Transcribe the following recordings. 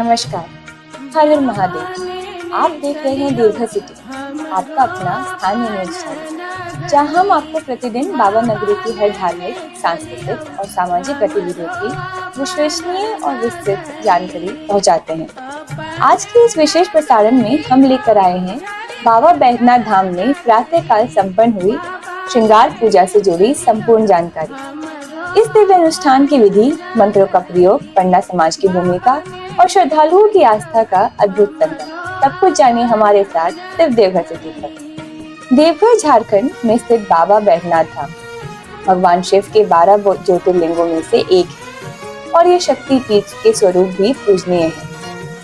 नमस्कार। हर हर महादेव। आप देख रहे हैं दीर्घ सिटी, आपका अपना स्थानीय न्यूज चैनल, जहां हम आपको प्रतिदिन बाबा नगरी की हर धार्मिक, सांस्कृतिक और सामाजिक गतिविधियों की विश्वसनीय और विस्तृत जानकारी पहुंचाते हैं। आज के इस विशेष प्रसारण में हम लेकर आए हैं बाबा बैद्यनाथ धाम में प्रातःकाल संपन्न हुई श्रृंगार पूजा से जुड़ी संपूर्ण जानकारी। इस दिव्य अनुष्ठान की विधि, मंत्रों का प्रयोग, पंडा समाज की भूमिका और श्रद्धालुओं की आस्था का अद्भुत संगम, सब कुछ जानिए हमारे साथ सिर्फ देवघर सिटी पर। देवघर झारखंड में स्थित बाबा बैद्यनाथ धाम भगवान शिव के 12 ज्योतिर्लिंगों में से एक है और ये शक्ति पीठ के स्वरूप भी पूजनीय है।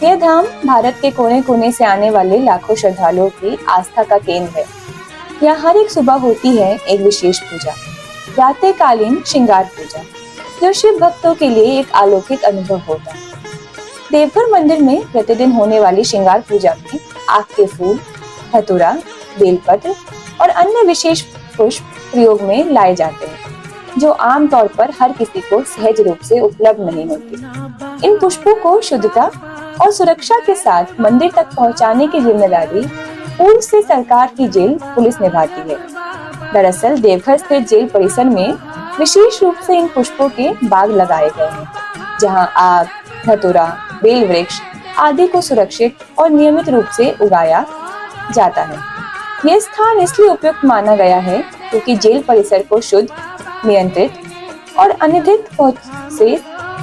यह धाम भारत के कोने कोने से आने वाले लाखों श्रद्धालुओं की आस्था का केंद्र है। यहाँ हर एक सुबह होती है एक विशेष पूजा, प्रातःकालीन श्रृंगार पूजा, जो शिव भक्तों के लिए एक अलौकिक अनुभव होता है। देवघर मंदिर में प्रतिदिन होने वाली श्रृंगार पूजा में आक के फूल, धतूरा, बेलपत्र और अन्य विशेष पुष्प प्रयोग में लाए जाते हैं, जो आमतौर पर हर किसी को सहज रूप से उपलब्ध नहीं होती। इन पुष्पों को शुद्धता और सुरक्षा के साथ मंदिर तक पहुंचाने की जिम्मेदारी पूर्व से सरकार की जेल पुलिस निभाती है। दरअसल देवघर स्थित जेल परिसर में विशेष रूप से इन पुष्पों के बाग लगाए गए हैं, जहां आग, धतूरा, बेल वृक्ष आदि को सुरक्षित और नियमित रूप से उगाया जाता है। यह स्थान इसलिए उपयुक्त माना गया है क्योंकि जेल परिसर को शुद्ध, नियंत्रित और अनिधित पहुंच से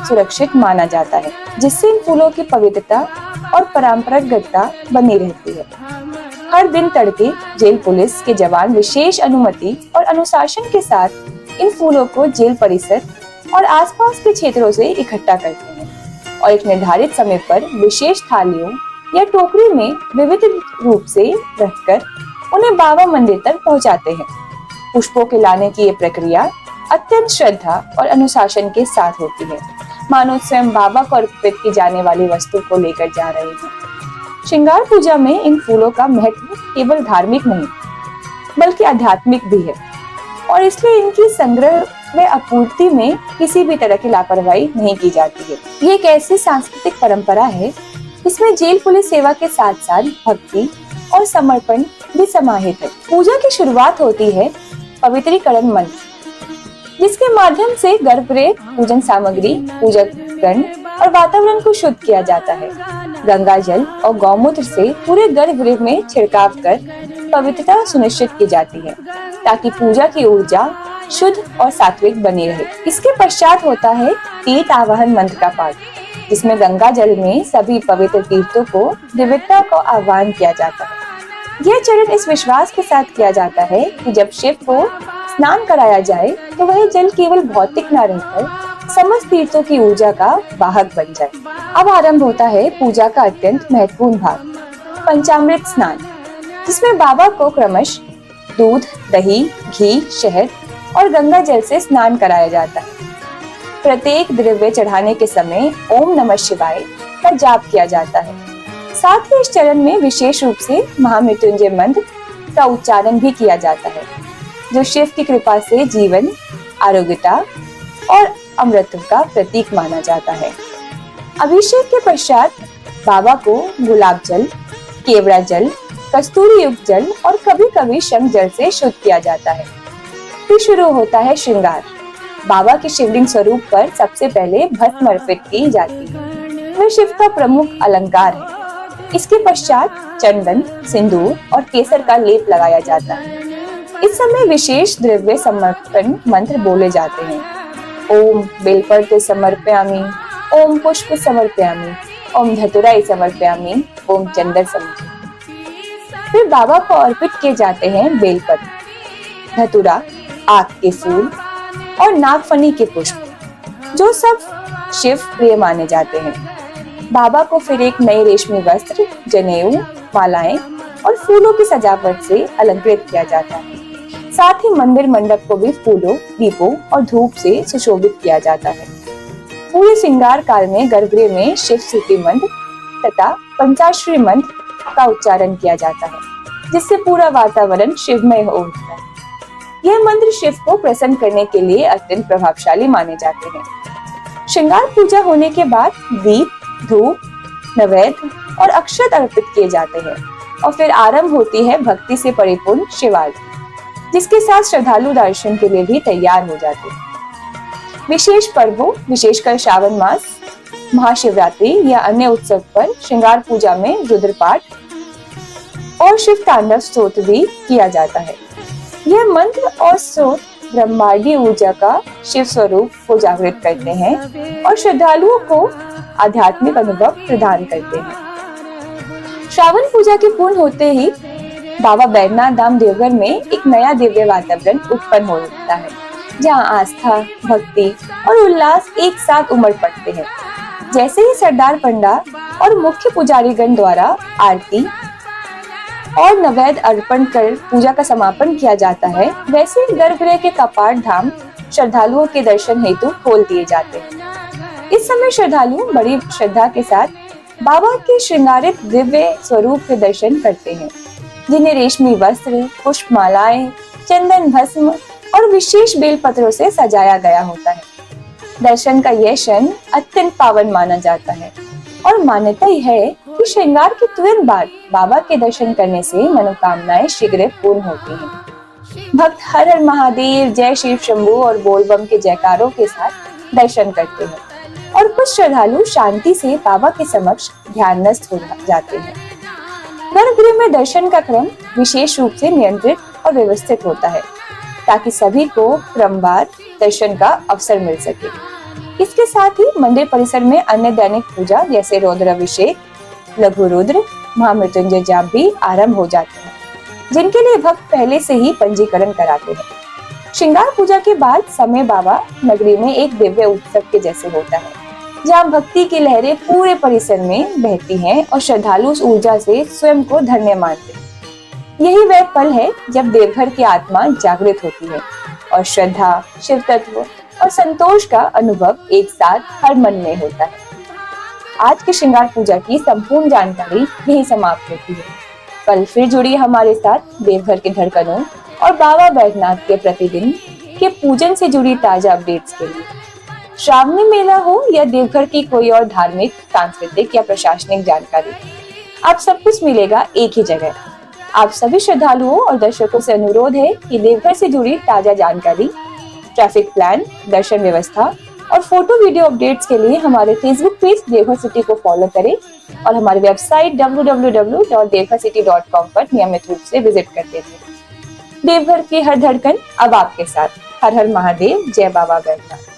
सुरक्षित माना जाता है, जिससे इन फूलों की पवित्रता और परंपरागतता बनी रहती है। हर दिन तड़के जेल पुलिस के जवान विशेष अनुमति और अनुशासन के साथ इन फूलों को जेल परिसर और आसपास के क्षेत्रों से इकट्ठा करते हैं और एक निर्धारित समय पर विशेष थालियों या टोकरी में विविध रूप से रखकर उन्हें बाबा मंदिर तक पहुंचाते हैं। पुष्पों के लाने की ये प्रक्रिया अत्यंत श्रद्धा और अनुशासन के साथ होती है, मानो स्वयं बाबा को अर्पित की जाने वाली वस्तु को लेकर जा रहे हैं। श्रृंगार पूजा में इन फूलों का महत्व केवल धार्मिक नहीं बल्कि आध्यात्मिक भी है और इसलिए इनकी संग्रह व आपूर्ति में किसी भी तरह की लापरवाही नहीं की जाती है। ये एक ऐसी सांस्कृतिक परंपरा है जिसमें जेल पुलिस सेवा के साथ साथ भक्ति और समर्पण भी समाहित है। पूजा की शुरुआत होती है पवित्रीकरण मंत्र, जिसके माध्यम से गर्भगृह, पूजन सामग्री, पूजक गण और वातावरण को शुद्ध किया जाता है। गंगा जल और गौमूत्र से पूरे गर्भगृह में छिड़काव कर पवित्रता सुनिश्चित की जाती है ताकि पूजा की ऊर्जा शुद्ध और सात्विक बनी रहे। इसके पश्चात होता है तीर्थ आवाहन मंत्र का पाठ, जिसमें गंगा जल में सभी पवित्र तीर्थों को दिव्यता को आह्वान किया जाता है। यह चरण इस विश्वास के साथ किया जाता है कि जब शिव को स्नान कराया जाए तो वह जल केवल भौतिक न रहकर समस्त तीर्थों की ऊर्जा का वाहक बन जाए। अब आरंभ होता है पूजा का अत्यंत महत्वपूर्ण भाग, पंचामृत स्नान, जिसमें बाबा को क्रमश दूध, दही, घी, शहद और गंगा जल से स्नान कराया जाता है। प्रत्येक द्रव्य चढ़ाने के समय ओम नमः शिवाय का जाप किया जाता है। साथ ही इस चरण में विशेष रूप से महामृत्युंजय मंत्र का उच्चारण भी किया जाता है, जो शिव की कृपा से जीवन, आरोग्यता और अमृत का प्रतीक माना जाता है। अभिषेक के पश्चात बाबा को गुलाब जल, केवड़ा जल, कस्तूरी युक्त जल और कभी कभी शंख जल से शुद्ध किया जाता है। फिर शुरू होता है श्रृंगार। बाबा के शिवलिंग स्वरूप पर सबसे पहले भस्म अर्पित की जाती है। वह शिव का प्रमुख अलंकार है। इसके पश्चात चंदन, सिंदूर और केसर का लेप लगाया जाता है। इस समय विशेष द्रव्य समर्पण मंत्र बोले जाते हैं। ओम बेलपत्र समर्पयामि, ओम पुष्प समर्पयामि, ओम धतुराई समर्पयामि, ओम चंदन समर्पयामि। फिर बाबा को अर्पित किए जाते हैं बेलपत्र, धतुरा, आक के फूल और नागफनी के पुष्प, जो सब शिव प्रिय माने जाते हैं। बाबा को फिर एक नए रेशमी वस्त्र, जनेऊ, मालाएं और फूलों की सजावट से अलंकृत किया जाता है। साथ ही मंदिर मंडप को भी फूलों, दीपों और धूप से सुशोभित किया जाता है। पूरे श्रृंगार काल में गर्भगृह में शिव स्तुति मंत्र तथा पंचाक्षरी मंत्र का उच्चारण किया जाता है, जिससे पूरा वातावरण शिवमय हो उठता है। यह मंत्र शिव को प्रसन्न करने के लिए अत्यंत प्रभावशाली माने जाते हैं। श्रृंगार पूजा होने के बाद दीप, धूप नैवेद्य और अक्षत अर्पित किए जाते हैं और फिर आरंभ होती है भक्ति से परिपूर्ण शिव आरती, जिसके साथ श्रद्धालु दर्शन के लिए भी तैयार हो जाते हैं। विशेष पर्वों, विशेषकर श्रावण मास, महाशिवरात्रि या अन्य उत्सव पर श्रृंगार पूजा में रुद्रपाठ और शिव तांडव स्तोत्र भी किया जाता है। यह मंत्र और स्तोत्र ब्रह्मांडीय ऊर्जा का शिव स्वरूप को जागृत करते हैं और श्रद्धालुओं को आध्यात्मिक अनुभव प्रदान करते हैं। श्रावण पूजा के पूर्ण होते ही बाबा बैद्यनाथ धाम देवघर में एक नया दिव्य वातावरण उत्पन्न होता है, जहां आस्था, भक्ति और उल्लास एक साथ उमड़ पड़ते हैं। जैसे ही सरदार पंडा और मुख्य पुजारीगण द्वारा आरती और नैवेद्य अर्पण कर पूजा का समापन किया जाता है, वैसे ही गर्भगृह के कपाट धाम श्रद्धालुओं के दर्शन हेतु खोल दिए जाते हैं। इस समय श्रद्धालु बड़ी श्रद्धा के साथ बाबा के श्रृंगारित दिव्य स्वरूप के दर्शन करते हैं, जिन्हें रेशमी वस्त्र, पुष्पमालाएं, चंदन भस्म और विशेष बेलपत्रों से सजाया गया होता है। दर्शन का यह क्षण अत्यंत पावन माना जाता है और मान्यता यह है कि श्रृंगार के तुरंत बाद बाबा के दर्शन करने से मनोकामनाएं शीघ्र पूर्ण होती हैं। भक्त हर हर महादेव, जय शिव शंभू और बोलबम के जयकारों के साथ दर्शन करते हैं और कुछ श्रद्धालु शांति से बाबा के समक्ष ध्यानस्थ हो जाते हैं। गर्भगृह में दर्शन का क्रम विशेष रूप से नियंत्रित और व्यवस्थित होता है, ताकि सभी को क्रमवार दर्शन का अवसर मिल सके। इसके साथ ही मंदिर परिसर में अन्य दैनिक पूजा जैसे रुद्राभिषेक, लघु रुद्र, महामृत्युंजय जाप भी आरंभ हो जाते हैं, जिनके लिए भक्त पहले से ही पंजीकरण कराते हैं। श्रृंगार पूजा के बाद समय बाबा नगरी में एक दिव्य उत्सव के जैसे होता है, जहाँ भक्ति की लहरें पूरे परिसर में बहती हैं और श्रद्धालु उस ऊर्जा से स्वयं को धन्य मानते हैं। यही वह पल है जब देवघर की आत्मा जागृत होती है और श्रद्धा, शिव तत्व और संतोष का अनुभव एक साथ हर मन में होता है। आज की श्रृंगार पूजा की संपूर्ण जानकारी यही समाप्त होती है। कल फिर जुड़िए हमारे साथ देवघर के धड़कनों और बाबा बैद्यनाथ के प्रतिदिन के पूजन से जुड़ी ताजा अपडेट्स के लिए। श्रावणी मेला हो या देवघर की कोई और धार्मिक, सांस्कृतिक या प्रशासनिक जानकारी, आप सब कुछ मिलेगा एक ही जगह। आप सभी श्रद्धालुओं और दर्शकों से अनुरोध है कि देवघर से जुड़ी ताजा जानकारी, ट्रैफिक प्लान, दर्शन व्यवस्था और फोटो वीडियो अपडेट्स के लिए हमारे फेसबुक पेज देवघर सिटी को फॉलो करें और हमारी वेबसाइट www.devgharcity.com पर नियमित रूप से विजिट करते रहें। देवघर की हर धड़कन अब आपके साथ। हर हर महादेव, जय बाबा बैद्यनाथ।